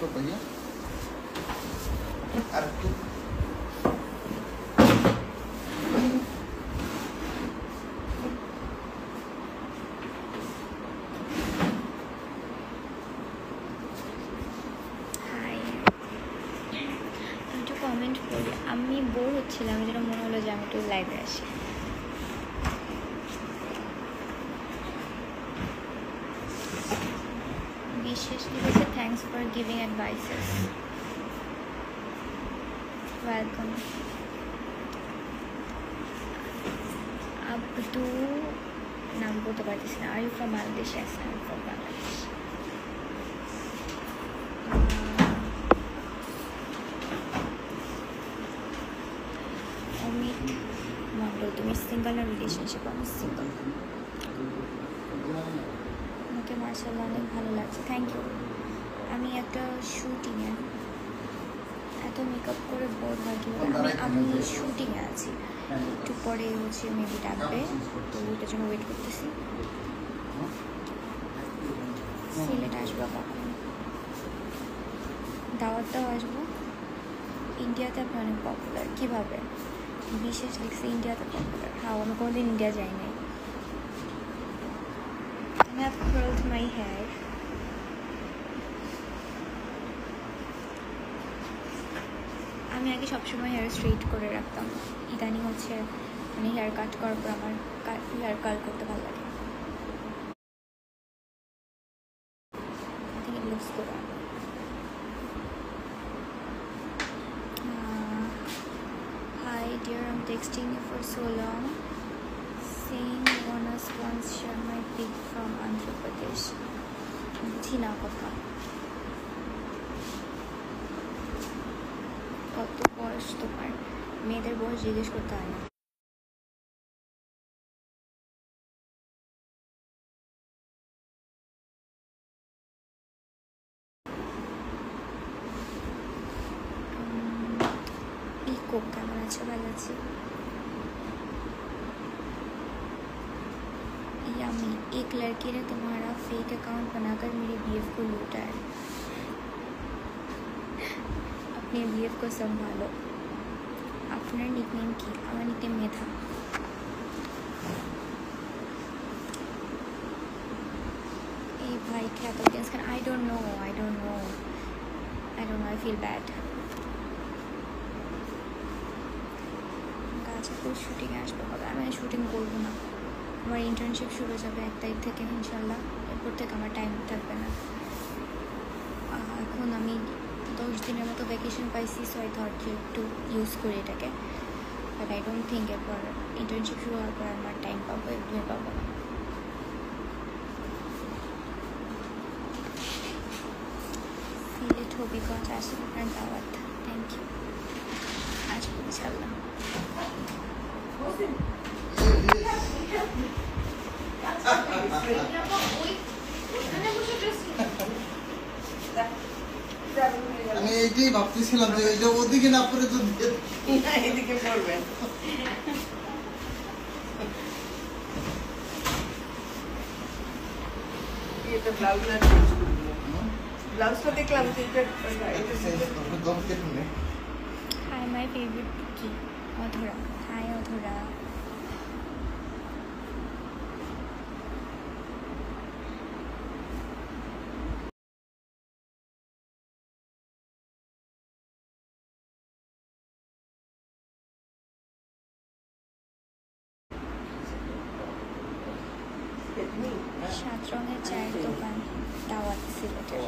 तो भैया अरे तू কমেন্ট করি আমি বোর হচ্ছিলাম যেটা মনে হলো যে আমি একটু লাইভে আসি বিশেষ লিখেছে thanks for giving advices welcome Abdu নাম বলতে পারতেছি না are you from Bangladesh yes I am from Bangladesh তুমি সিঙ্গল না রিলেশনশিপ আমি সিঙ্গল আমাকে মার্শাল্লাহ অনেক ভালো লাগছে থ্যাংক ইউ আমি একটা শুটিংয়ে এত মেকআপ করে বোর হয় কি আমি শুটিংয়ে আছি একটু পরে হচ্ছে মেবি ডাকবে তো ওইটার জন্য ওয়েট করতেছি সিলেট আসবো কখন দাওয়াতটাও আসবো ইন্ডিয়াতে আপনি অনেক পপুলার কীভাবে বিশেষ লিখছে ইন্ডিয়াতে পপুলার হ্যাঁ আমি কোনোদিন ইন্ডিয়া যাই নাই I have curled my hair আমি আগে সবসময় হেয়ার স্ট্রেট করে রাখতাম ইদানিং হচ্ছে মানে হেয়ার কাট করার পর আমার হেয়ার কার্ল করতে ভালো লাগে I think it looks good Hi dear, I'm texting you for so long saying you wanna sponsor my pic from Andhra Pradesh. বুঝি না কথা কত বয়স তোমার মেয়েদের বয়স জিজ্ঞেস করতে হয় না ইকো কেমন আছো ভালো আছি यम्मी एक लड़की ने तुम्हारा फेक अकाउंट बनाकर मेरे बीएफ को लूटा है अपने बीएफ को संभालो अपना निकनेम की हमारा निकनेम में था ए भाई क्या तो इसका I don't know I feel bad Gazipur শুটিংয়ে আসবো কবে আমি শুটিং করবো না আমার ইন্টার্নশিপ শুরু হয়ে যাবে 1 তারিখ থেকে ইনশাল্লাহ এরপর থেকে আমার টাইম থাকবে না এখন আমি 10 দিনের মতো ভ্যাকেশন পাইছি সো আই থট যে একটু ইউজ করি এটাকে বাট আই ডোন্ট থিঙ্ক এরপর ইন্টার্নশিপ শুরু হওয়ার পর আমার টাইম পাবো একদমই পাবো না সিলেট হবিগঞ্জ আসেন আপনার দাওয়াত থ্যাংক ইউ আসবো ইনশাল্লাহ আমি এইটাই ভাবতেছিলাম যে ওই যে ওদিকে না পড়ে তো এদিকে পড়বেন এটা ব্লাউজটা দেখলাম হাই মাই ফেভারিট কি অধরা হাই অধরা সাত রঙের চায়ের দোকান দাওয়াত সিলেটের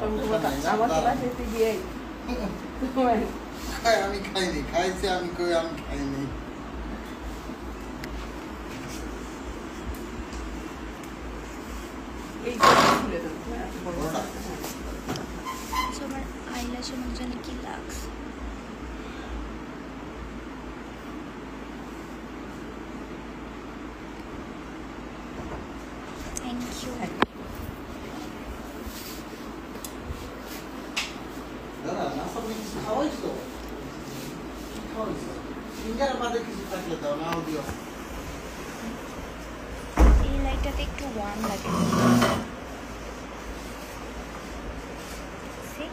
আমি খাইনি খাইছি আমি কই আমি খাইনি আমার আইল্যাশের মধ্যে জানি কি লাগছে থ্যাংক ইউ দাদা না সব কিছু খাওয়াইছ তো খাওয়াইছ ইন্ডিয়ার বাদে কিছু থাকলে দাও নাও দিও এই লাইটটাতে একটু ওয়ার্ম লাগে See?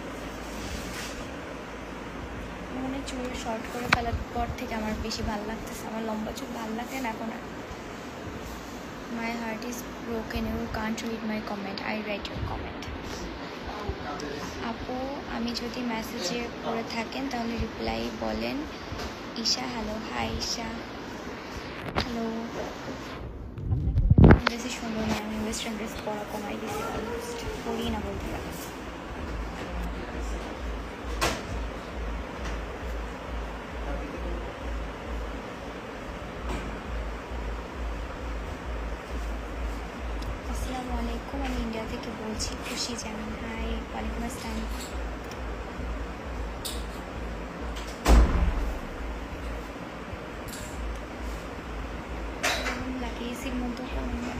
চুল শর্ট করে ফেলার পর থেকে আমার বেশি ভালো লাগতেছে, আমার লম্বা চুল ভালো লাগে না এখন আর। My heart is broken, you can't read my comment, I write your comment. আপু আমি যদি মেসেজে পড়ে থাকেন তাহলে রিপ্লাই বলেন। Isha hello, hi Isha, hello. আপনাকে বেশি সুন্দর না, আমি ওয়েস্টার্ন ড্রেস পরা কমাই দিয়েছি, অলমোস্ট পড়ি না বলতে পারি। আসসালামু আলাইকুম, আমি ইন্ডিয়া থেকে বলছি, খুশি জানান। হাই, ওয়ালাইকুম আসসালাম। লাগে এসির মধ্যে করুন না।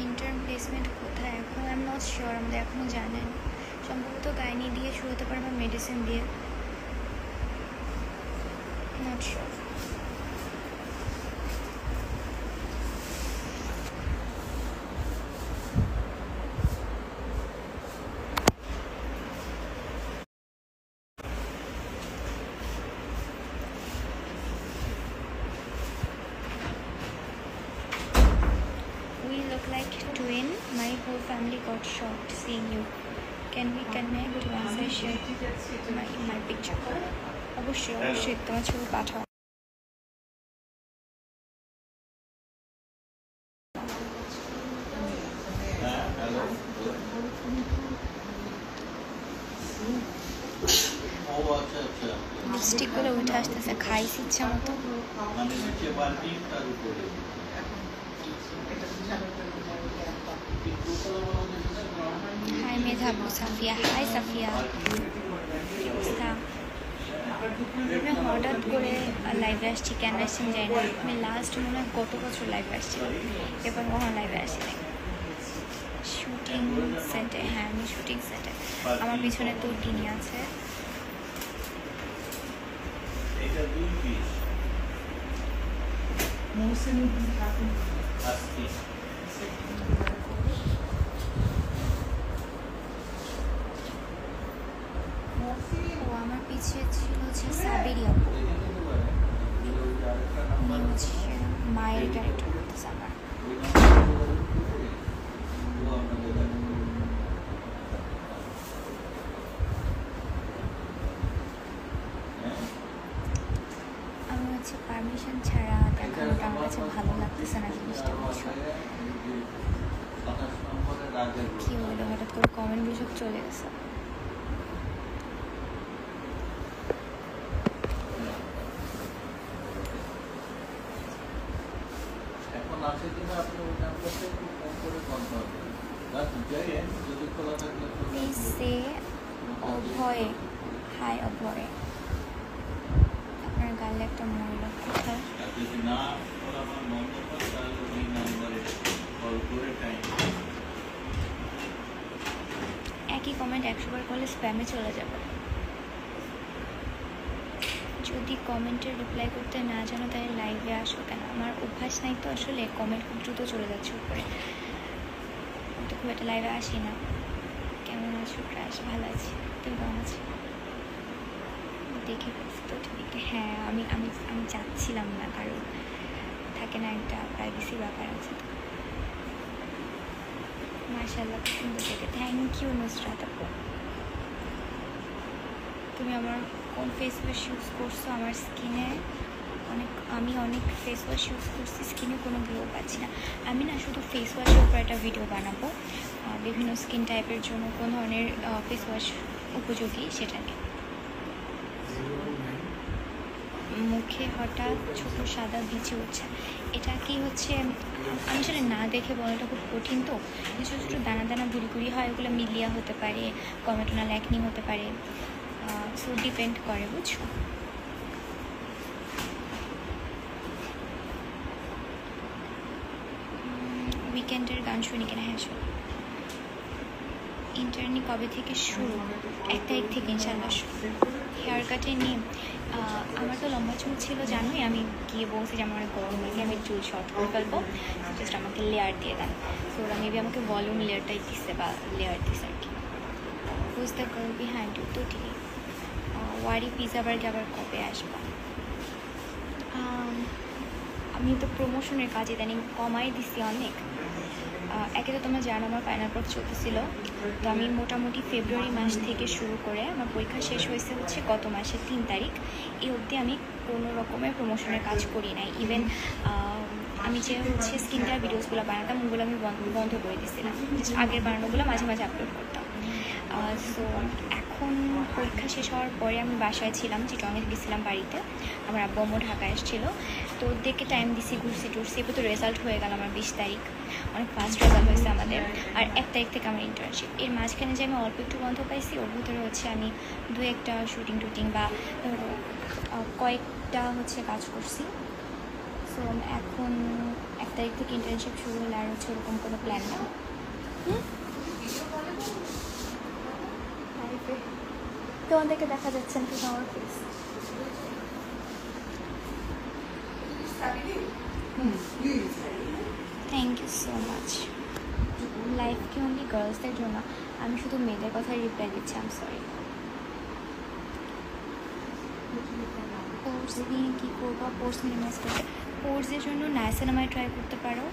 ইন্টার্ন প্লেসমেন্ট কোথায় এখন? আই এম নট শিওর, আমাদের এখনও জানেন। সম্ভবত গাইনি দিয়ে শুরু হতে পারে বা মেডিসিন দিয়ে, not sure. We look like twin. My whole family got shocked seeing you. Can we connect once I share my picture? অবশ্যই অবশ্যই তোমার ছবি পাঠাও। লিপস্টিকগুলো উঠে আসতেছে, খাইছি ইচ্ছা মতো। হাই মেধাবু, সাফিয়া, হাই সাফিয়া, কি অবস্থা? আমি হঠাৎ করে লাইভে আসছি, কেন আসছি জানি না। আমি লাস্ট মনে হয় গত বছর লাইভে আসছিলাম, এবার কখনো লাইভে আসি নাই। শুটিং সেটে, হ্যাঁ আমি শুটিং সেটে। আমার পিছনে তো টিনি আছে। ও আমার পিছিয়ে ছিল হচ্ছে সাবেরি আপু, উনি হচ্ছে মায়ের ক্যারেক্টার করতেছে আমার। আমি হচ্ছে পারমিশন ছাড়া দেখানোটা আমার কাছে ভালো লাগতেছে না জিনিসটা, বুঝছো? কি হলো হঠাৎ করে কমেন্ট গুলো সব চলে গেছে। Please say অভয়, হাই অভয়। আপনার গালে একটা মহিলা কোথায়? একই কমেন্ট 100 বার করলে স্প্যামে চলে যাবে। যদি কমেন্টের রিপ্লাই করতে না জানো তাহলে লাইভে আসো কেন? আমার অভ্যাস নাই তো, আসলে কমেন্ট খুব দ্রুত চলে যাচ্ছে উপরে, তো খুব একটা লাইভে আসি না। কেমন আছো ক্রাশ? ভালো আছি, তুমি কেমন আছো? দেখে ফেলছি তো ঠিক। হ্যাঁ আমি আমি আমি চাচ্ছিলাম না, কারণ থাকে না একটা প্রাইভেসি ব্যাপার আছে। তো মাশাআল্লাহ খুব সুন্দর দেখে, থ্যাংক ইউ নুসরাত আপু। তুমি আমার কোন ফেস ওয়াশ ইউজ করছো? আমার স্কিনে আমি অনেক ফেস ওয়াশ ইউজ করছি, স্কিনে কোনো গ্লো পাচ্ছি না। আমি না শুধু ফেস ওয়াশের উপর একটা ভিডিও বানাবো, বিভিন্ন স্কিন টাইপের জন্য কোন ধরনের ফেস ওয়াশ উপযোগী সেটা নিয়ে। মুখে হঠাৎ ছোট সাদা বিচি উঠছে, এটা কি হচ্ছে? আমি আসলে না দেখে বলাটা খুব কঠিন, তো ছোটো ছোটো দানা দানা গুড়ি হয়, ওগুলো মিলিয়া হতে পারে, কমেটোনা ল্যাকনি হতে পারে, সো ডিপেন্ড করে, বুঝছো? উইকেন্ডের গান শুনি কিনা? হ্যাঁ শুনি। ইন্টারনি কবে থেকে শুরু? 1 তারিখ থেকে ইনশাল্লাহ শুরু। হেয়ার কাটে নিয়ে আমার তো লম্বা চুল ছিল জানোই, আমি গিয়ে বলছি যে আমার অনেক গরম লাগে, আমি চুল শর্ট করে ফেলবো, জাস্ট আমাকে লেয়ার দিয়ে দেন। তো ওরা মেবি আমাকে ভলিউম লেয়ারটাই দিচ্ছে বা লেয়ার দিচ্ছে আর কি। Who's the girl behind you? তো ঠিক ওয়ারি পিজা বার্গে আবার কবে আসবা? আমি তো প্রমোশনের কাজ ইদানিং কমাই দিছি অনেক। একে তো তোমরা জানো আমার ফাইনাল পড়া চলতেছিল, তো আমি মোটামুটি ফেব্রুয়ারি মাস থেকে শুরু করে আমার পরীক্ষা শেষ হয়েছে হচ্ছে গত মাসের 3 তারিখ, এই অবধি আমি কোনো রকমের প্রমোশনের কাজ করি নাই। ইভেন আমি যে হচ্ছে স্কিন কেয়ার ভিডিওসগুলো বানাতাম ওগুলো আমি বন্ধ করে দিয়েছিলাম, জাস্ট আগের বানানোগুলো মাঝে মাঝে আপলোড করতাম। সো এখন পরীক্ষা শেষ হওয়ার পরে আমি বাসায় ছিলাম, চিটংয়ে গেছিলাম বাড়িতে, আমার আব্বু আম্মু ঢাকায় এসেছিলো, তো ওদেরকে টাইম দিছি, ঘুরছি টুরছি, এবার তো রেজাল্ট হয়ে গেল আমার 20 তারিখ, অনেক ফাস্ট রেজাল্ট হয়েছে আমাদের। আর 1 তারিখ থেকে আমার ইন্টার্নশিপ। এর মাঝখানে যে আমি অল্প একটু বন্ধ পাইছি, ওর ভিতরে হচ্ছে আমি 2-1টা শুটিং টুটিং বা ধরো কয়েকটা হচ্ছে কাজ করছি। সো এখন 1 তারিখ থেকে ইন্টার্নশিপ শুরু হলে আর হচ্ছে ওরকম কোনো প্ল্যান না। তোমাদেরকে দেখা যাচ্ছে না কিন্তু আমার face. Thank you so much. Life কি অনলি গার্লসদের জন্য? আমি শুধু মেয়েদের কথাই রিপ্লাই দিচ্ছি, আম সরি। পোর্স নিয়ে কী করবো? পোর্স মিনিমাইজ করতে পোর্সের জন্য নায়াসিনামাইড ট্রাই করতে পারো,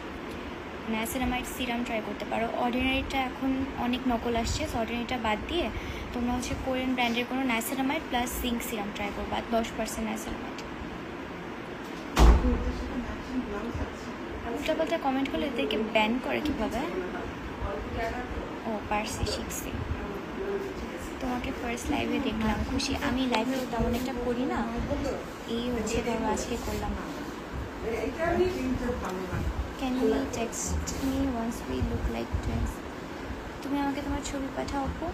নায়াসিনামাইড সিরাম ট্রাই করতে পারো। অর্ডিনারিটা এখন অনেক নকল আসছে, সো অর্ডিনারিটা বাদ দিয়ে তোমরা হচ্ছে কোরিয়ান ব্র্যান্ডের কোনো niacinamide plus zinc serum try করবা, 10% নায়াসিনামাইড। উল্টাপাল্টা কমেন্ট করলে এদেরকে ব্যান করে কীভাবে? ও পারছি, শিখছি। তোমাকে ফার্স্ট লাইভে দেখলাম, খুশি। আমি লাইভে তেমন একটা করি না, এই হচ্ছে ধরো আজকে করলাম। Can you text me once we look like twins? তুমি আমাকে তোমার ছবি পাঠাও আপু।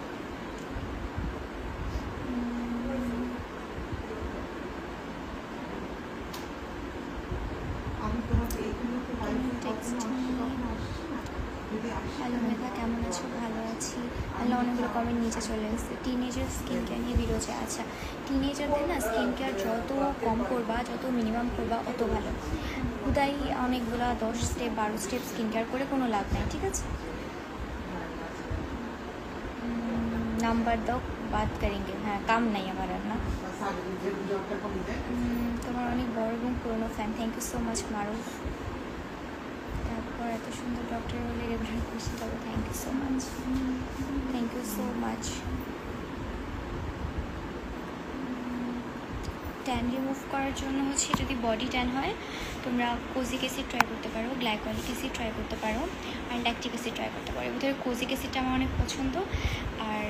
হ্যালো মেধা, কেমন আছো? ভালো আছি। আল্লাহ, অনেকগুলো কমেন্ট নিচে চলে এসেছে। টিনেজার স্কিন কেয়ার নিয়ে ভিডিও চাই। আচ্ছা, টিনেজারদের না স্কিন কেয়ার যত কম করবা, যত মিনিমাম করবা অত ভালো। খুদাই অনেকগুলো 10 স্টেপ 12 স্টেপ স্কিন কেয়ার করে কোনো লাভ নাই, ঠিক আছে? নাম্বার দাও, বাদ করেंगे। হ্যাঁ, কাম নাই আমার আর না। তোমার অনেক বড় এবং পুরোনো fan. Thank you so much Maruf. তারপর এত সুন্দর ডক্টর হলে রেগুলার খুশি থাকো। Thank you so much, thank you so much. Tan remove করার জন্য হচ্ছে যদি বডি ট্যান হয় তোমরা কোজিক অ্যাসিড ট্রাই করতে পারো, গ্লাইকলিক অ্যাসিড ট্রাই করতে পারো, আর ল্যাকটিক অ্যাসিড ট্রাই করতে পারো। এর ভিতরে কোজিক অ্যাসিডটা আমার অনেক পছন্দ। আর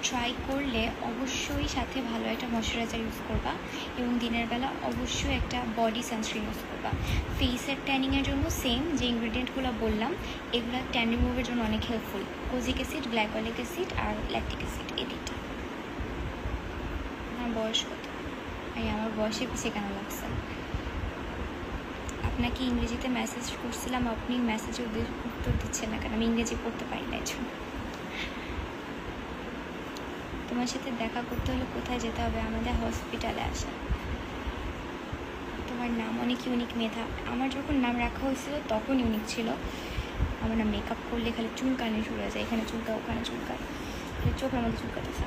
ট্রাই করলে অবশ্যই সাথে ভালো একটা ময়শ্চারাইজার ইউজ করবা, এবং দিনের বেলা অবশ্যই একটা বডি সানস্ক্রিন ইউজ করবা। ফেসের ট্যানিংয়ের জন্য সেম যে ইনগ্রিডিয়েন্টগুলো বললাম এগুলো ট্যান রিমুভের জন্য অনেক helpful. Kojic acid, glycolic acid আর ল্যাকটিক অ্যাসিড, এই দিকটা। আমার বয়স কত? আমার বয়সে পিছিয়ে কেন লাগছে? আপনাকে ইংরেজিতে মেসেজ করছিলাম, আপনি মেসেজে উত্তর দিচ্ছেন না কেন? আমি ইংরেজি পড়তে পারি না, এই জন্য। তোমার সাথে দেখা করতে হলে কোথায় যেতে হবে? আমাদের হসপিটালে আসা। তোমার নাম অনেক ইউনিক মেধা। আমার যখন নাম রাখা হয়েছিল তখন ইউনিক ছিল। আমার নাম মেকআপ করলে খালি চুলকানি শুরু হয়ে যায়, এখানে চুলকা ওখানে চুলকায়, চোখের মধ্যে চুলকাতেছে।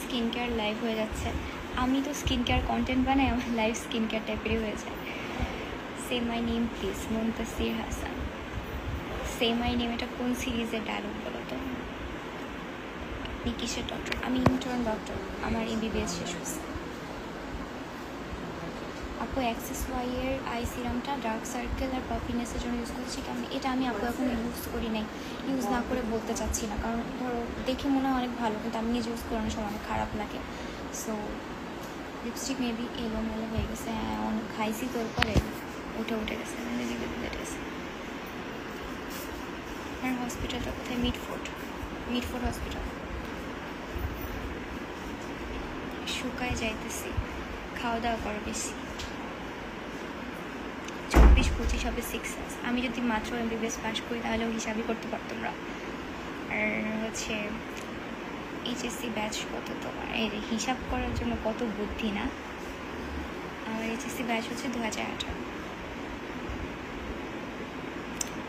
স্কিন কেয়ার লাইভ হয়ে যাচ্ছে। আমি তো স্কিন কেয়ার কন্টেন্ট বানাই, আমার লাইভ স্কিন কেয়ার টাইপেরই হয়ে যায়। Say my name please. Muntasir Hasan. Say my name এটা কোন সিরিজের ডায়লগ বলো তো? আপনি কিসের ডক্টর? আমি ইন্টার্ন ডক্টর, আমার MBBS শেষ হয়েছে। আপু অ্যাক্সেস ওয়াইয়ের আই সিরামটা ডার্ক সার্কেল আর পাফিনেসের জন্য ইউজ করছি কেমন? এটা আমি আপু এখন ইউজ করি নাই, ইউজ না করে বলতে চাচ্ছি না, কারণ ধরো দেখে মনে হয় অনেক ভালো কিন্তু আমি নিজে ইউজ করানোর সময় অনেক খারাপ লাগে। সো লিপস্টিক মেবি এলোমেলো হয়ে গেছে। হ্যাঁ, অনেক খাইছি তোর পরে উঠে গেছে, উঠে গেছে। আমার হসপিটালটা কোথায়? মিডফোর্ড হসপিটাল। শুকায় যাইতেছি, খাওয়া দাওয়া করো বেশি। 24-25 হবে 6 ইয়ার্স। আমি যদি মাত্র MBBS পাস করি তাহলে ওই হিসাবই করতে পারতাম না। আর হচ্ছে এইচএসসি ব্যাচ কত তোমার? এই রে, হিসাব করার জন্য কত বুদ্ধি না। আমার এইচএসসি ব্যাচ হচ্ছে 2018।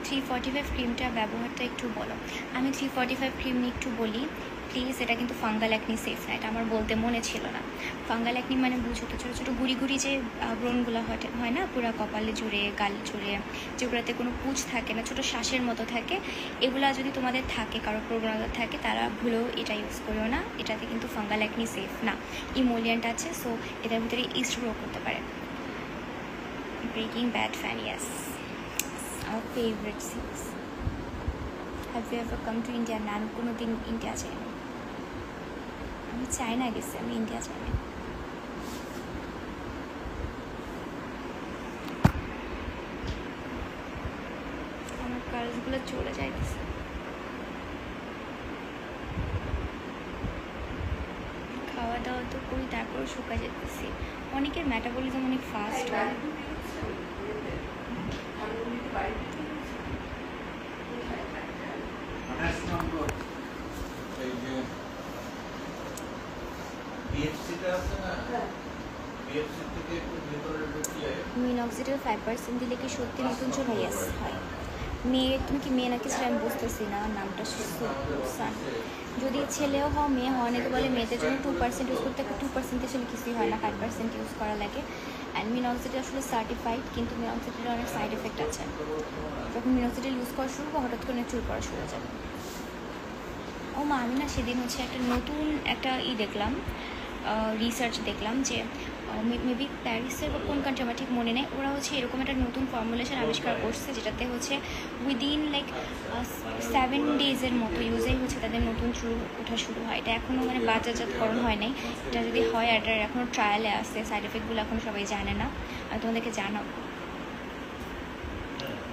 345 ক্রিমটা ব্যবহারটা একটু বলো। আমি 345 ক্রিম নিয়ে একটু বলি প্লিজ। এটা কিন্তু ফাঙ্গাল অ্যাকনি সেফ না, এটা আমার বলতে মনে ছিল না। ফাঙ্গাল অ্যাকনি মানে বুঝো তো, ছোটো ছোটো গুড়ি গুড়ি যে ব্রণগুলো হয় না পুরো কপালে জুড়ে, গাল জুড়ে, যেগুলোতে কোনো পুঁজ থাকে না, ছোটো শ্বাসের মতো থাকে, এগুলা যদি তোমাদের থাকে, কারো প্রবণতা থাকে, তারা ভুলেও এটা ইউজ করিও না। এটাতে কিন্তু ফাঙ্গাল অ্যাকনি সেফ না, ইমোলিয়েন্ট আছে, সো এটার ভিতরে ইস্ট গ্রো করতে পারে। ব্রেকিং ব্যাড ফ্যান, ইয়েস, আমার favourite series. Have you ever come to India? না, আমি কোনো দিন ইন্ডিয়া যাই না। আমি চায়না গেছি, আমি ইন্ডিয়া যাই না। আমার কার্সগুলো চলে যাইতেছে। খাওয়া দাওয়া তো করি, তারপরে শুকা যেতেছি। অনেকের মেটাবলিজম অনেক ফাস্ট হয়। মিনক্সিডিল 5% দিলে কি সত্যি নতুন চুল? ইয়েস হয়। মেয়ে, তুমি কি মেয়ে নাকি ছেলে আমি বুঝতেছি না, নামটা সান। যদি ছেলেও হও মেয়ে হও, অনেকে বলে মেয়েদের জন্য 2% ইউজ করতে, 2% আসলে কিছুই হয় না, 5% ইউজ করা লাগে। অ্যান্ড মিনক্সিডিল আসলে সার্টিফাইড, কিন্তু মিনক্সিডিলের অনেক সাইড এফেক্ট আছে। যখন মিনক্সিডিল ইউজ করা শুরু করবো, হঠাৎ করে চুল পড়া শুরু হয়ে যাবে। ও মা, আমি না সেদিন হচ্ছে একটা নতুন একটা দেখলাম, রিসার্চ দেখলাম যে মেবি প্যারিসের বা কোন কান্ট্রি আমার ঠিক মনে নেই, ওরা হচ্ছে এরকম একটা নতুন ফর্মুলেশন আবিষ্কার করছে, যেটাতে হচ্ছে উইদিন লাইক 7 ডেজের মতো ইউজেই হচ্ছে তাদের নতুন চুল ওঠা শুরু হয়। এটা এখনও মানে বাজারজাতকরণ হয় নাই, এটা যদি হয় এটা এখনও ট্রায়ালে আসছে, সাইড এফেক্টগুলো এখন সবাই জানে না, আমি তোমাদেরকে জানাবো।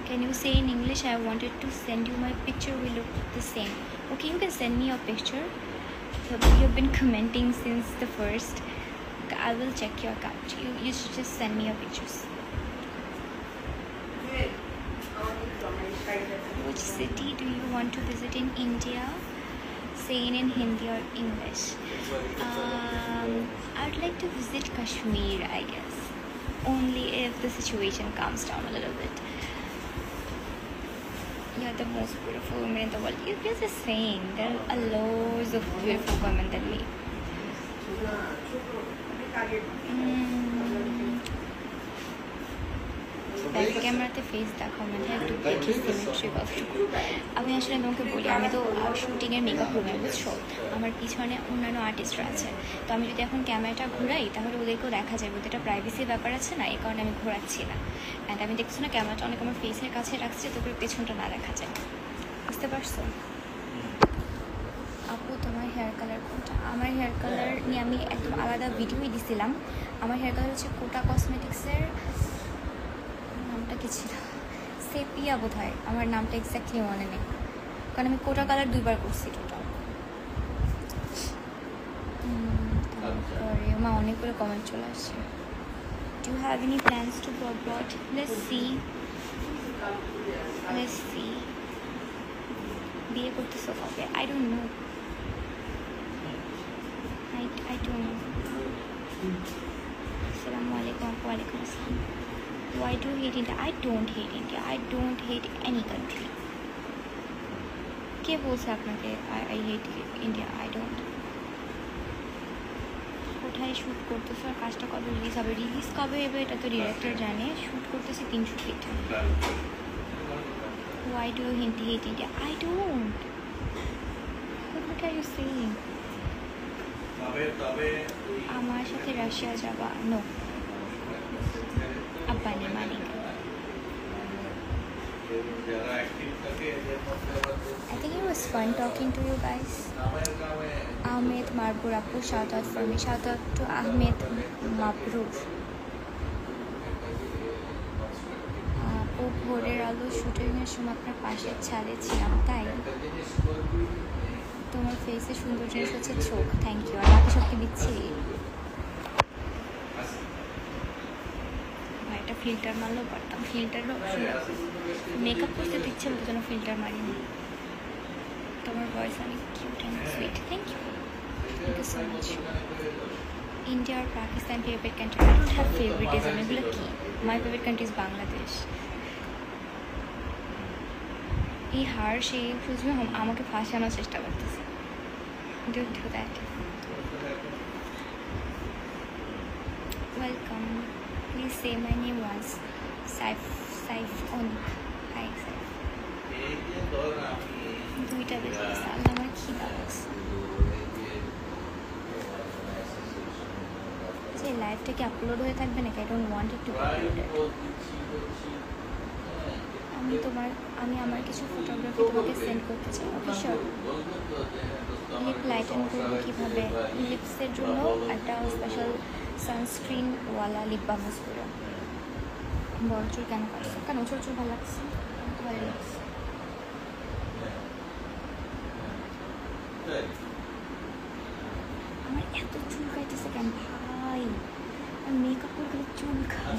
Can you say in English, I wanted to send you my picture, we look the same. Okay, you can send me your picture. You've been commenting since the first. I will check your account. You should just send me your pictures. Which city do you want to visit in India? Say in Hindi or English. I'd like to visit Kashmir, I guess. Only if the situation calms down a little bit. You're the most beautiful woman in the world. You're just saying there are loads of beautiful women than me. Back ক্যামেরাতে face দেখাও না, একটু দেখি symmetry কতটুকু। আমি আসলে তোমাকে বলি, আমি তো শুটিংয়ের মেকআপ রুমে, বুঝছো, আমার পিছনে অন্যান্য আর্টিস্টরা আছে, তো আমি যদি এখন ক্যামেরাটা ঘোরাই তাহলে ওদেরকেও দেখা যাবে, ওদের একটা প্রাইভেসির ব্যাপার আছে না, এই কারণে আমি ঘোরাচ্ছি না। অ্যান্ড আমি দেখছি না ক্যামেরাটা অনেক আমার ফেসের কাছে রাখছি, যাতে করে পেছনটা না দেখা যায়, বুঝতে পারছো? আপু, তোমার হেয়ার কালার কোনটা? আমার হেয়ার কালার নিয়ে আমি একদম আলাদা ভিডিওই দিছিলাম। আমার হেয়ার কালার হচ্ছে কোটা কসমেটিক্সের, নামটা কি ছিল, সেপিয়া বোধ হয়, আমার নামটা এক্স্যাক্টলি মনে নেই, কারণ আমি কোটা কালার 2বার করছি টোটাল। তারপরে মা অনেকগুলো কমেন্ট চলে আসছে। Do you have any plans to go abroad? Let's see. বিয়ে করতেছো কবে? I don't know, I don't know. Assalamu alaikum. Walaikum assalam. Why do you hate India? I don't hate India. I don't hate any country. কে বলছে আপনাকে I hate India? I don't. কোথায় shoot করতেছো আর কাজটা কবে release হবে? Release কবে হবে এটা তো ডিরেক্টর জানে। শ্যুট করতেছি 300 fit. Why do you hate India? I don't. What are you saying? আমার সাথে রাশিয়া যাবা? নো, আব্বানি মালিক। I think it was fun talking to you guys. Ahmed Marbur Apu, shout out for me. Shout out to Ahmed Marbur. আপু, ভোরের আলো শুটিংয়ের সময় আপনার পাশের ছাদে ছিলাম, তাই? তোমার ফেসে সুন্দর জিনিস হচ্ছে চোখ, থ্যাংক ইউ। আর বাকি সবকে দিচ্ছি। ভাই, একটা ফিল্টার মারলেও পারতাম, ফিল্টারও মেকআপ করতে দিচ্ছে বলতে যেন ফিল্টার মারিনি। তোমার ভয়েস অনেক cute and sweet, thank you. Thank you so much. India or Pakistan favorite country? I don't have favoritism. এগুলো কি? My favorite country is Bangladesh. এই হার্শ এই খুঁজবে আমাকে ফাঁসানোর চেষ্টা করতেছে. Don't do that. Welcome. Please say my name was Saif Onik. Hi Saif. দুইটা বেজে গেছে. আল্লাহ আমার খিদা লাগছে. এই লাইভটা কি আপলোড হয়ে থাকবে নাকি? I don't want it to be uploaded. আমি আমার কিছু ফটোগ্রাফি তোমাকে সেন্ড করতে চাই. Okay sure. লিপ লাইটেন করবো কীভাবে? লিপসের জন্য একটা স্পেশাল সানস্ক্রিনওয়ালা লিপ বাম ইউজ করো. বড় চুল কেন কাটছো? কেন ছোট চুল ভালো লাগছে? আমার তো ভালো লাগছে. আমার এত চুল কাটতেছে কেন ভাই? মেকআপ করে চুল খাই.